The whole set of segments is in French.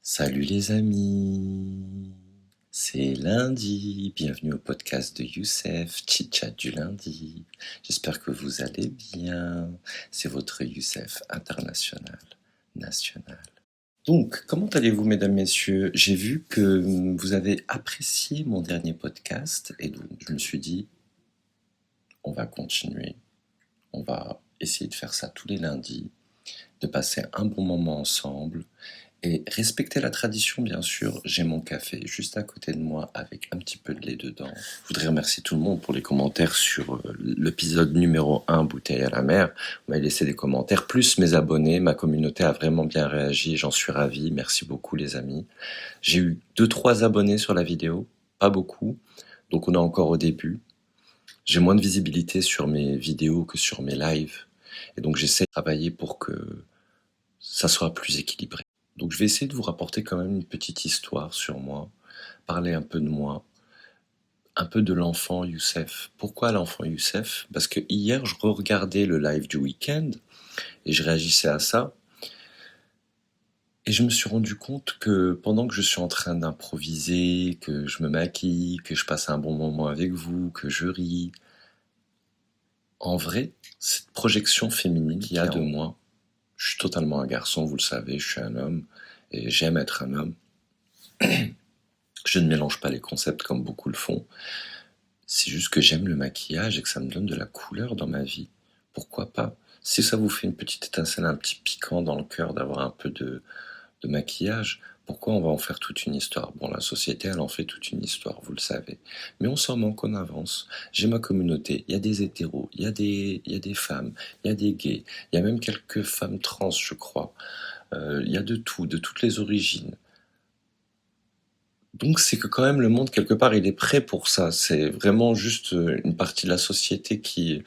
Salut les amis, c'est lundi, bienvenue au podcast de Youssef, Chit Chat du lundi. J'espère que vous allez bien, c'est votre Youssef international, national. Donc, comment allez-vous mesdames, messieurs? J'ai vu que vous avez apprécié mon dernier podcast et donc je me suis dit, on va continuer, on va essayer de faire ça tous les lundis, de passer un bon moment ensemble. Et respecter la tradition, bien sûr, j'ai mon café juste à côté de moi avec un petit peu de lait dedans. Je voudrais remercier tout le monde pour les commentaires sur l'épisode numéro 1, Bouteille à la mer. Vous m'avez laissé des commentaires, plus mes abonnés. Ma communauté a vraiment bien réagi, j'en suis ravi. Merci beaucoup les amis. J'ai eu 2-3 abonnés sur la vidéo, pas beaucoup, donc on est encore au début. J'ai moins de visibilité sur mes vidéos que sur mes lives. Et donc j'essaie de travailler pour que ça soit plus équilibré. Donc je vais essayer de vous rapporter quand même une petite histoire sur moi, parler un peu de moi, un peu de l'enfant Youssef. Pourquoi l'enfant Youssef? Parce que hier je regardais le live du week-end et je réagissais à ça. Et je me suis rendu compte que pendant que je suis en train d'improviser, que je me maquille, que je passe un bon moment avec vous, que je ris, en vrai, cette projection féminine qu'il y a de moi, je suis totalement un garçon, vous le savez, je suis un homme et j'aime être un homme. Je ne mélange pas les concepts comme beaucoup le font. C'est juste que j'aime le maquillage et que ça me donne de la couleur dans ma vie. Pourquoi pas? Si ça vous fait une petite étincelle, un petit piquant dans le cœur d'avoir un peu de maquillage, pourquoi on va en faire toute une histoire? Bon, la société, elle en fait toute une histoire, vous le savez. Mais on s'en manque, on avance. J'ai ma communauté, il y a des hétéros, il y a des femmes, il y a des gays, il y a même quelques femmes trans, je crois. Il y a de tout, de toutes les origines. Donc c'est que quand même le monde, quelque part, il est prêt pour ça. C'est vraiment juste une partie de la société qui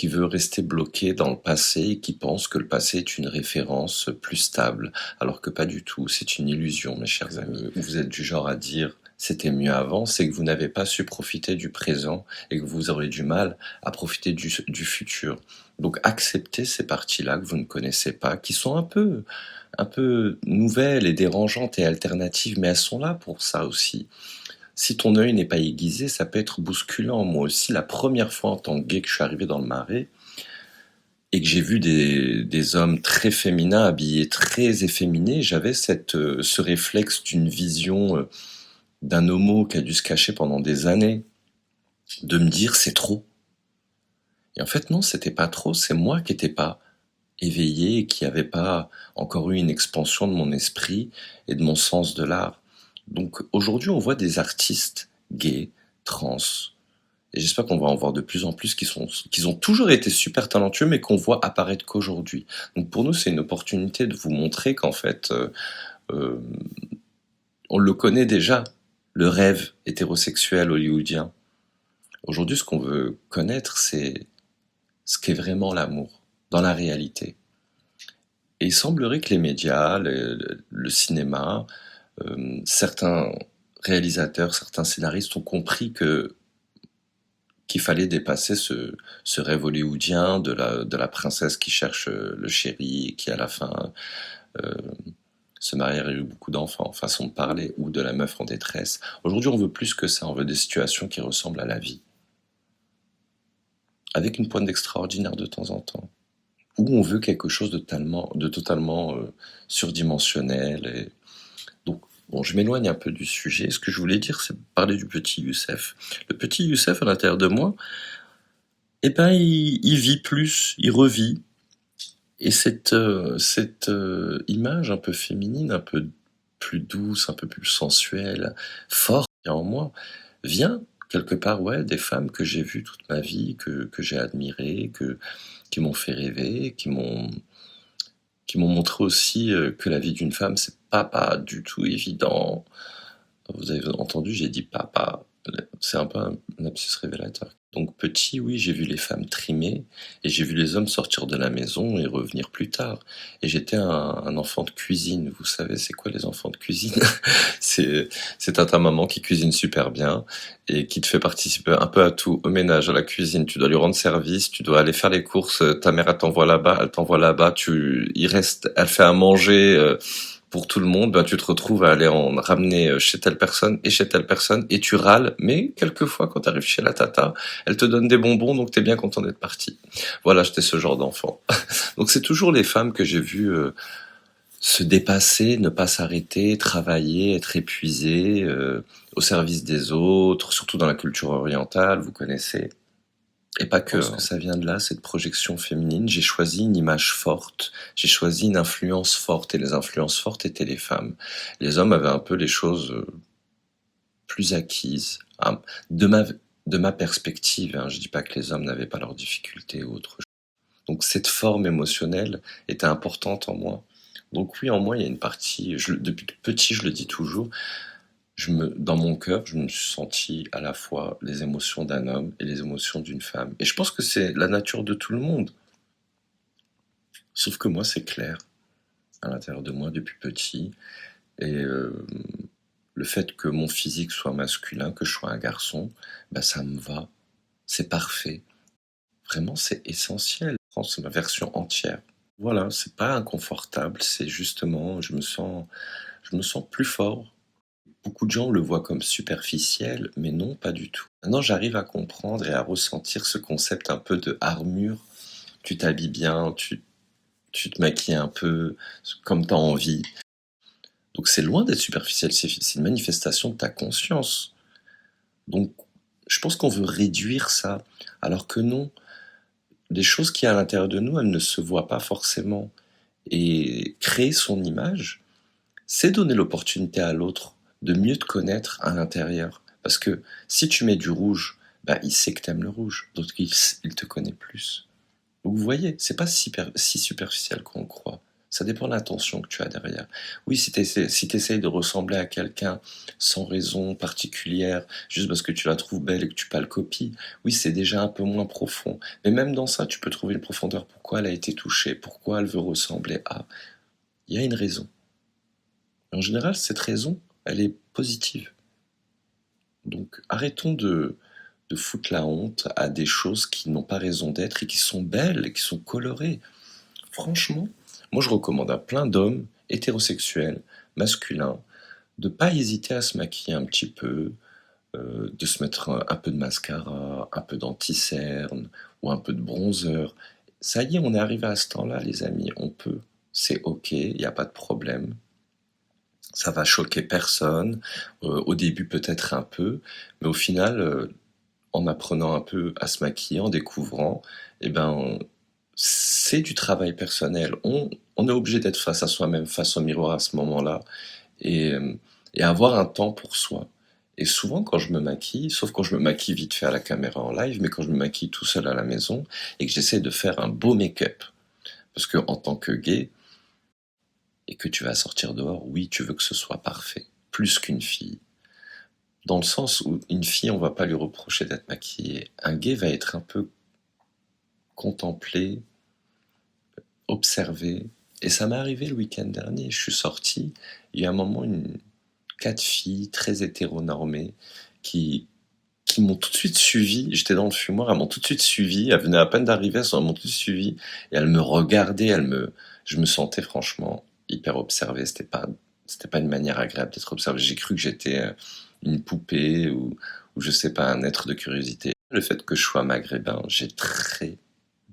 veut rester bloquée dans le passé et qui pense que le passé est une référence plus stable, alors que pas du tout. C'est une illusion, mes chers amis. Vous êtes du genre à dire c'était mieux avant, c'est que vous n'avez pas su profiter du présent et que vous aurez du mal à profiter du futur. Donc acceptez ces parties-là que vous ne connaissez pas, qui sont un peu nouvelles et dérangeantes et alternatives, mais elles sont là pour ça aussi. Si ton œil n'est pas aiguisé, ça peut être bousculant. Moi aussi, la première fois en tant que gay que je suis arrivé dans le Marais et que j'ai vu des hommes très féminins, habillés très efféminés, j'avais ce réflexe d'une vision d'un homo qui a dû se cacher pendant des années, de me dire c'est trop. Et en fait non, c'était pas trop, c'est moi qui n'étais pas éveillé et qui n'avait pas encore eu une expansion de mon esprit et de mon sens de l'art. Donc aujourd'hui, on voit des artistes gays, trans, et j'espère qu'on va en voir de plus en plus qui ont toujours été super talentueux, mais qu'on voit apparaître qu'aujourd'hui. Donc pour nous, c'est une opportunité de vous montrer qu'en fait, euh, on le connaît déjà, le rêve hétérosexuel hollywoodien. Aujourd'hui, ce qu'on veut connaître, c'est ce qu'est vraiment l'amour, dans la réalité. Et il semblerait que les médias, le cinéma, certains réalisateurs, certains scénaristes ont compris qu'il fallait dépasser ce rêve hollywoodien de la princesse qui cherche le chéri et qui à la fin euh, se marie et a eu beaucoup d'enfants, façon de parler, ou de la meuf en détresse. Aujourd'hui, on veut plus que ça, on veut des situations qui ressemblent à la vie, avec une pointe d'extraordinaire de temps en temps. Ou on veut quelque chose de totalement surdimensionnel. Et... Donc, bon, je m'éloigne un peu du sujet. Ce que je voulais dire, c'est parler du petit Youssef. Le petit Youssef, à l'intérieur de moi, eh ben, il vit plus, il revit. Et cette image un peu féminine, un peu plus douce, un peu plus sensuelle, forte en moi, vient quelque part, ouais, des femmes que j'ai vues toute ma vie, que j'ai admirées, qui m'ont fait rêver, qui m'ont montré aussi que la vie d'une femme, c'est pas du tout évident. Vous avez entendu, j'ai dit papa. C'est un peu un lapsus révélateur. Donc petit, oui, j'ai vu les femmes trimer et j'ai vu les hommes sortir de la maison et revenir plus tard. Et j'étais un enfant de cuisine. Vous savez, c'est quoi les enfants de cuisine? C'est ta maman qui cuisine super bien et qui te fait participer un peu à tout, au ménage, à la cuisine. Tu dois lui rendre service, tu dois aller faire les courses. Ta mère, elle t'envoie là-bas, elle fait à manger. pour tout le monde, ben, tu te retrouves à aller en ramener chez telle personne et chez telle personne et tu râles, mais quelquefois quand tu arrives chez la tata, elle te donne des bonbons donc t'es bien content d'être parti. Voilà, j'étais ce genre d'enfant. Donc c'est toujours les femmes que j'ai vues se dépasser, ne pas s'arrêter, travailler, être épuisées, au service des autres, surtout dans la culture orientale, vous connaissez. Et pas Je que, pense hein. que Ça vient de là, cette projection féminine. J'ai choisi une image forte, j'ai choisi une influence forte, et les influences fortes étaient les femmes. Les hommes avaient un peu les choses plus acquises, hein, de ma, de ma perspective. Hein. Je dis pas que les hommes n'avaient pas leurs difficultés ou autre chose. Donc cette forme émotionnelle était importante en moi. Donc oui, en moi, il y a une partie, depuis petit, je le dis toujours, dans mon cœur, je me suis senti à la fois les émotions d'un homme et les émotions d'une femme. Et je pense que c'est la nature de tout le monde. Sauf que moi, c'est clair à l'intérieur de moi depuis petit. Et le fait que mon physique soit masculin, que je sois un garçon, bah, ça me va. C'est parfait. Vraiment, c'est essentiel. C'est ma version entière. Voilà, c'est pas inconfortable, c'est justement, je me sens plus fort. Beaucoup de gens le voient comme superficiel, mais non, pas du tout. Maintenant, j'arrive à comprendre et à ressentir ce concept un peu de armure. Tu t'habilles bien, tu te maquilles un peu comme tu as envie. Donc c'est loin d'être superficiel, c'est une manifestation de ta conscience. Donc je pense qu'on veut réduire ça, alors que non. Les choses qui y a à l'intérieur de nous, elles ne se voient pas forcément. Et créer son image, c'est donner l'opportunité à l'autre de mieux te connaître à l'intérieur. Parce que si tu mets du rouge, bah, il sait que t'aimes le rouge, donc il te connaît plus. Donc vous voyez, c'est pas si superficiel qu'on le croit. Ça dépend de l'intention que tu as derrière. Oui, si tu essayes de ressembler à quelqu'un sans raison particulière, juste parce que tu la trouves belle et que tu pas le copies, oui, c'est déjà un peu moins profond. Mais même dans ça, tu peux trouver une profondeur. Pourquoi elle a été touchée? Pourquoi elle veut ressembler à? Il y a une raison. En général, cette raison, elle est positive. Donc arrêtons de foutre la honte à des choses qui n'ont pas raison d'être et qui sont belles et qui sont colorées. Franchement, moi je recommande à plein d'hommes hétérosexuels, masculins, de pas hésiter à se maquiller un petit peu, de se mettre un peu de mascara, un peu d'anti-cerne ou un peu de bronzer. Ça y est, on est arrivé à ce temps-là, les amis, on peut. C'est ok, il n'y a pas de problème. Ça va choquer personne. Au début peut-être un peu, mais au final, en apprenant un peu à se maquiller, en découvrant, eh ben, c'est du travail personnel. On est obligé d'être face à soi-même, face au miroir à ce moment-là, et, euh, et avoir un temps pour soi. Et souvent, quand je me maquille, sauf quand je me maquille vite fait à la caméra en live, mais quand je me maquille tout seul à la maison et que j'essaie de faire un beau make-up, parce que en tant que gay, et que tu vas sortir dehors, oui, tu veux que ce soit parfait, plus qu'une fille. Dans le sens où une fille, on va pas lui reprocher d'être maquillée. Un gay va être un peu contemplé, observé. Et ça m'est arrivé le week-end dernier. Je suis sorti. Il y a un moment, quatre filles très hétéronormées qui, qui m'ont tout de suite suivi. J'étais dans le fumoir, elles m'ont tout de suite suivi. Elles venaient à peine d'arriver, elles m'ont tout de suite suivi. Et elles me regardaient, je me sentais franchement hyper observé. C'était pas une manière agréable d'être observé. J'ai cru que j'étais une poupée ou je sais pas, un être de curiosité. Le fait que je sois maghrébin, j'ai très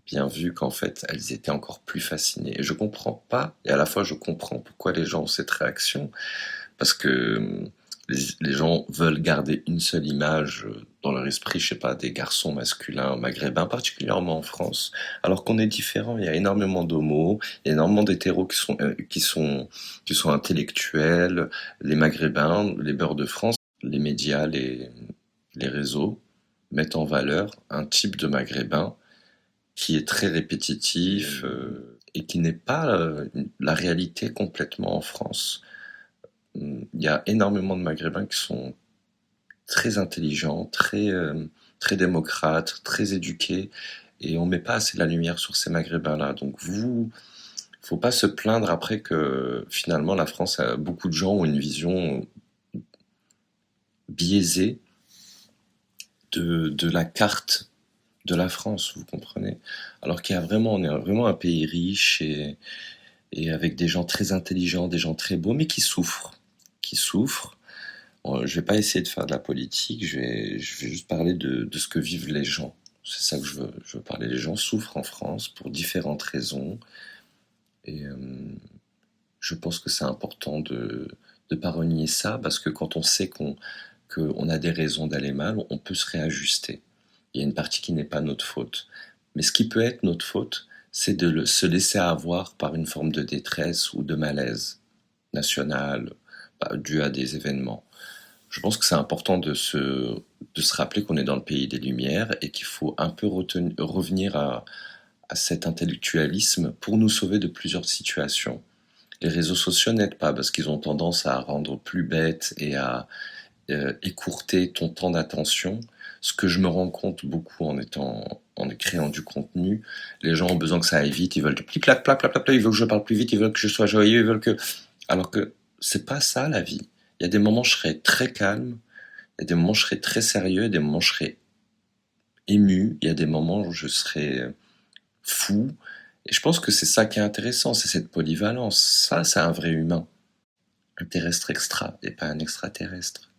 bien vu qu'en fait, elles étaient encore plus fascinées. Et je comprends pas, et à la fois je comprends pourquoi les gens ont cette réaction, parce que les gens veulent garder une seule image dans leur esprit, je sais pas, des garçons masculins maghrébins, particulièrement en France, alors qu'on est différents. Il y a énormément d'homos, il y a énormément d'hétéros qui sont intellectuels, les maghrébins, les beurs de France, les médias, les réseaux mettent en valeur un type de maghrébin qui est très répétitif et qui n'est pas la réalité complètement en France. Il y a énormément de Maghrébins qui sont très intelligents, très démocrates, très éduqués, et on met pas assez la lumière sur ces Maghrébins-là. Donc faut pas se plaindre après que finalement la France a beaucoup de gens ont une vision biaisée de la carte de la France, vous comprenez? Alors on est vraiment un pays riche et avec des gens très intelligents, des gens très beaux, mais qui souffrent. Qui souffrent. Je vais pas essayer de faire de la politique, je vais juste parler de ce que vivent les gens. C'est ça que je veux parler. Les gens souffrent en France pour différentes raisons, et je pense que c'est important de pas renier ça, parce que quand on sait qu'on a des raisons d'aller mal, on peut se réajuster. Il y a une partie qui n'est pas notre faute. Mais ce qui peut être notre faute, c'est se laisser avoir par une forme de détresse ou de malaise national, dû à des événements. Je pense que c'est important de se rappeler qu'on est dans le pays des Lumières et qu'il faut un peu revenir à cet intellectualisme pour nous sauver de plusieurs situations. Les réseaux sociaux n'aident pas parce qu'ils ont tendance à rendre plus bête et à écourter ton temps d'attention. Ce que je me rends compte beaucoup en créant du contenu, les gens ont besoin que ça aille vite, ils veulent clic clac clac clac clac, ils veulent que je parle plus vite, ils veulent que je sois joyeux, ils veulent que, alors que c'est pas ça la vie. Il y a des moments où je serai très calme, il y a des moments où je serai très sérieux, il y a des moments où je serai ému, il y a des moments où je serai fou. Et je pense que c'est ça qui est intéressant, c'est cette polyvalence. Ça, c'est un vrai humain. Un terrestre extra et pas un extraterrestre.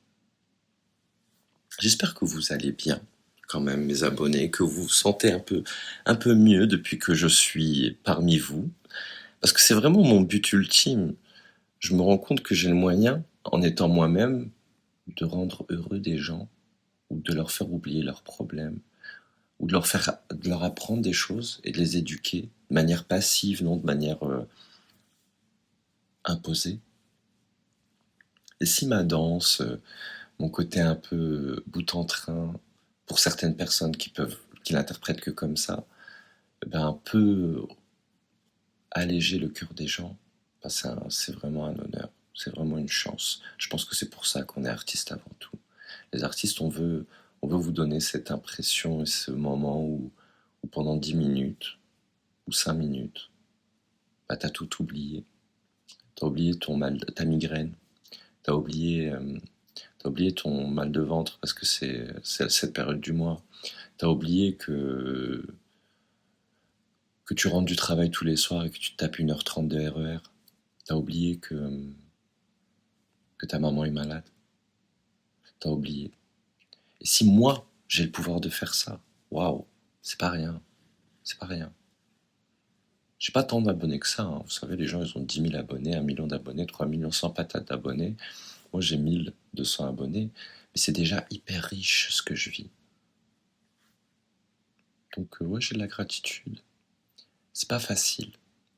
J'espère que vous allez bien, quand même, mes abonnés, que vous vous sentez un peu mieux depuis que je suis parmi vous. Parce que c'est vraiment mon but ultime. Je me rends compte que j'ai le moyen, en étant moi-même, de rendre heureux des gens, ou de leur faire oublier leurs problèmes, ou de leur apprendre des choses et de les éduquer de manière passive, non de manière imposée. Et si ma danse, mon côté un peu boute-en-train, pour certaines personnes qui l'interprètent que comme ça, peut alléger le cœur des gens, c'est vraiment un honneur, c'est vraiment une chance. Je pense que c'est pour ça qu'on est artiste avant tout. Les artistes, on veut vous donner cette impression et ce moment où pendant 10 minutes ou 5 minutes, t'as tout oublié. T'as oublié ta migraine, t'as oublié, t'as oublié ton mal de ventre parce que c'est cette période du mois. T'as oublié que tu rentres du travail tous les soirs et que tu te tapes 1h30 de RER. T'as oublié que ta maman est malade. T'as oublié. Et si moi, j'ai le pouvoir de faire ça, waouh, c'est pas rien. C'est pas rien. J'ai pas tant d'abonnés que ça, hein. Vous savez, les gens, ils ont 10 000 abonnés, 1 million d'abonnés, 3 millions sans patates d'abonnés. Moi, j'ai 1200 abonnés. Mais c'est déjà hyper riche ce que je vis. Donc, ouais, j'ai de la gratitude. C'est pas facile.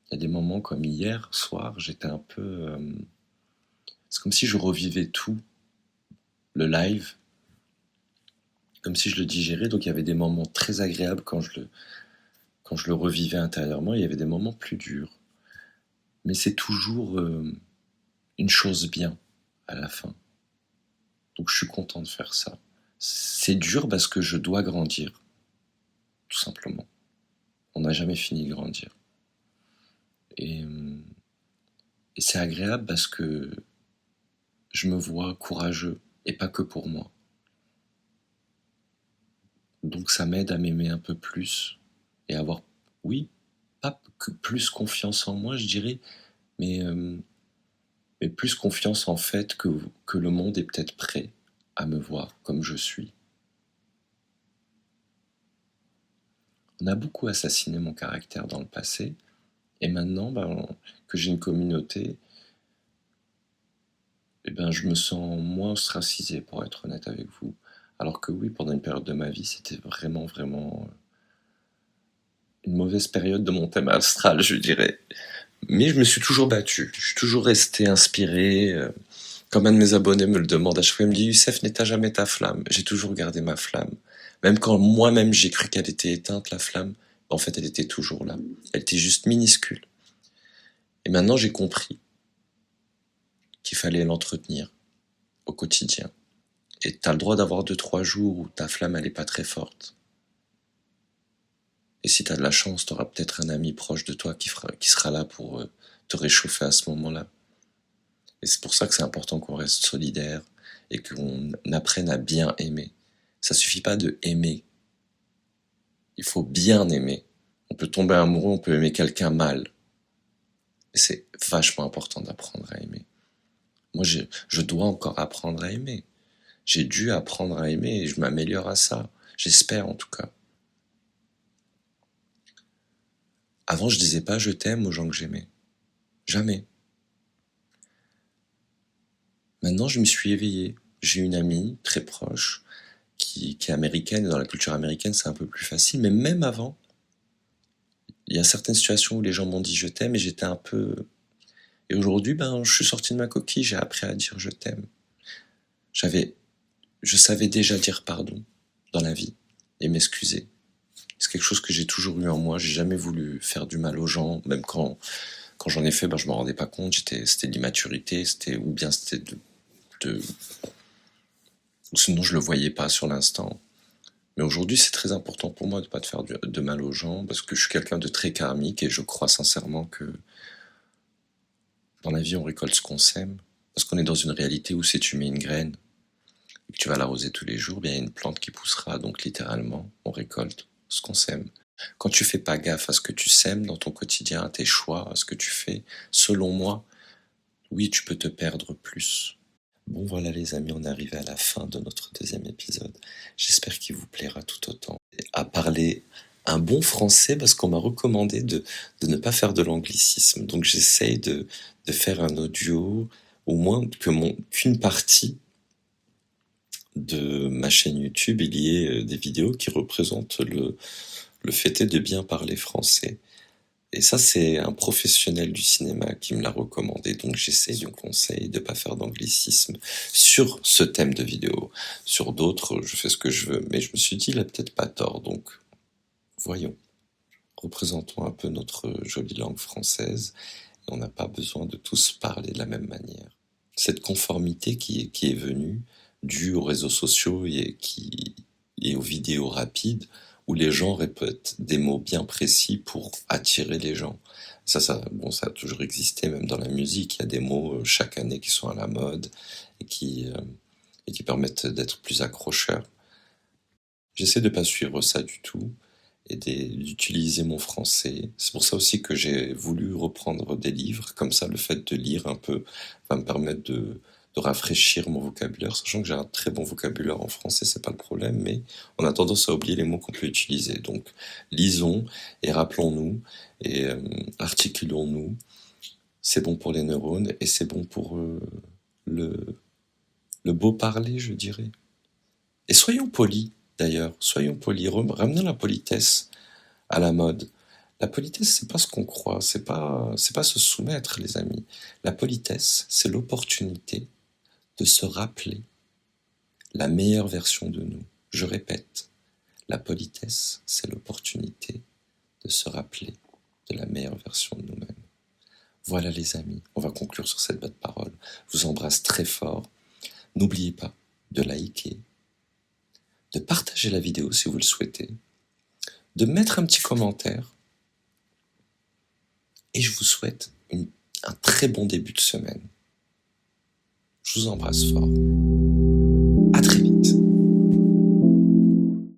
Il y a des moments comme hier soir, j'étais un peu... c'est comme si je revivais tout, le live, comme si je le digérais. Donc il y avait des moments très agréables quand je le revivais intérieurement. Il y avait des moments plus durs. Mais c'est toujours une chose bien à la fin. Donc je suis content de faire ça. C'est dur parce que je dois grandir, tout simplement. On n'a jamais fini de grandir. Et c'est agréable parce que je me vois courageux, et pas que pour moi. Donc ça m'aide à m'aimer un peu plus, et avoir, oui, pas que plus confiance en moi, je dirais, mais, mais plus confiance en fait que le monde est peut-être prêt à me voir comme je suis. On a beaucoup assassiné mon caractère dans le passé, et maintenant que j'ai une communauté, je me sens moins ostracisé, pour être honnête avec vous. Alors que oui, pendant une période de ma vie, c'était vraiment, vraiment une mauvaise période de mon thème astral, je dirais. Mais je me suis toujours battu, je suis toujours resté inspiré. Comme un de mes abonnés me le demande à chaque fois, il me dit « Youssef, n'éteins jamais ta flamme ». J'ai toujours gardé ma flamme. Même quand moi-même j'ai cru qu'elle était éteinte, la flamme, en fait elle était toujours là. Elle était juste minuscule. Et maintenant j'ai compris qu'il fallait l'entretenir au quotidien. Et t'as le droit d'avoir 2-3 jours où ta flamme elle est pas très forte. Et si t'as de la chance, t'auras peut-être un ami proche de toi qui sera là pour te réchauffer à ce moment-là. Et c'est pour ça que c'est important qu'on reste solidaire et qu'on apprenne à bien aimer. Ça suffit pas de aimer. Il faut bien aimer. On peut tomber amoureux, on peut aimer quelqu'un mal. Et c'est vachement important d'apprendre à aimer. Moi, je dois encore apprendre à aimer. J'ai dû apprendre à aimer et je m'améliore à ça. J'espère en tout cas. Avant, je disais pas je t'aime aux gens que j'aimais. Jamais. Maintenant, je me suis éveillé. J'ai une amie très proche qui est américaine et dans la culture américaine, c'est un peu plus facile. Mais même avant, il y a certaines situations où les gens m'ont dit je t'aime et j'étais un peu. Et aujourd'hui, je suis sorti de ma coquille, j'ai appris à dire je t'aime. Je savais déjà dire pardon dans la vie et m'excuser. C'est quelque chose que j'ai toujours eu en moi. J'ai jamais voulu faire du mal aux gens, même quand j'en ai fait, je m'en rendais pas compte. C'était de l'immaturité, ou bien c'était ou sinon je le voyais pas sur l'instant. Mais aujourd'hui, c'est très important pour moi de pas faire de mal aux gens parce que je suis quelqu'un de très karmique et je crois sincèrement que dans la vie, on récolte ce qu'on sème. Parce qu'on est dans une réalité où si tu mets une graine et que tu vas l'arroser tous les jours, il y a une plante qui poussera. Donc littéralement, on récolte ce qu'on sème. Quand tu fais pas gaffe à ce que tu sèmes dans ton quotidien, à tes choix, à ce que tu fais, selon moi, oui, tu peux te perdre plus. Bon voilà les amis, on est arrivé à la fin de notre deuxième épisode. J'espère qu'il vous plaira tout autant. À parler un bon français parce qu'on m'a recommandé de ne pas faire de l'anglicisme. Donc j'essaye de faire un audio, au moins qu'une partie de ma chaîne YouTube, il y ait des vidéos qui représentent le fait est de bien parler français. Et ça, c'est un professionnel du cinéma qui me l'a recommandé, donc j'essaie du conseil de pas faire d'anglicisme sur ce thème de vidéo. Sur d'autres, je fais ce que je veux, mais je me suis dit, il a peut-être pas tort, donc voyons. Représentons un peu notre jolie langue française, et on n'a pas besoin de tous parler de la même manière. Cette conformité qui est venue, due aux réseaux sociaux et aux vidéos rapides, où les gens répètent des mots bien précis pour attirer les gens. Ça a toujours existé, même dans la musique. Il y a des mots chaque année qui sont à la mode et qui permettent d'être plus accrocheurs. J'essaie de pas suivre ça du tout et d'utiliser mon français. C'est pour ça aussi que j'ai voulu reprendre des livres. Comme ça, le fait de lire un peu va me permettre de rafraîchir mon vocabulaire, sachant que j'ai un très bon vocabulaire en français, c'est pas le problème, mais on a tendance à oublier les mots qu'on peut utiliser. Donc, lisons et rappelons-nous et articulons-nous. C'est bon pour les neurones et c'est bon pour le beau parler, je dirais. Et soyons polis, d'ailleurs, soyons polis, ramenons la politesse à la mode. La politesse, c'est pas ce qu'on croit, c'est pas se soumettre, les amis. La politesse, c'est l'opportunité de se rappeler la meilleure version de nous. Je répète, la politesse, c'est l'opportunité de se rappeler de la meilleure version de nous-mêmes. Voilà les amis, on va conclure sur cette belle parole. Je vous embrasse très fort. N'oubliez pas de liker, de partager la vidéo si vous le souhaitez, de mettre un petit commentaire. Et je vous souhaite un très bon début de semaine. Je vous embrasse fort.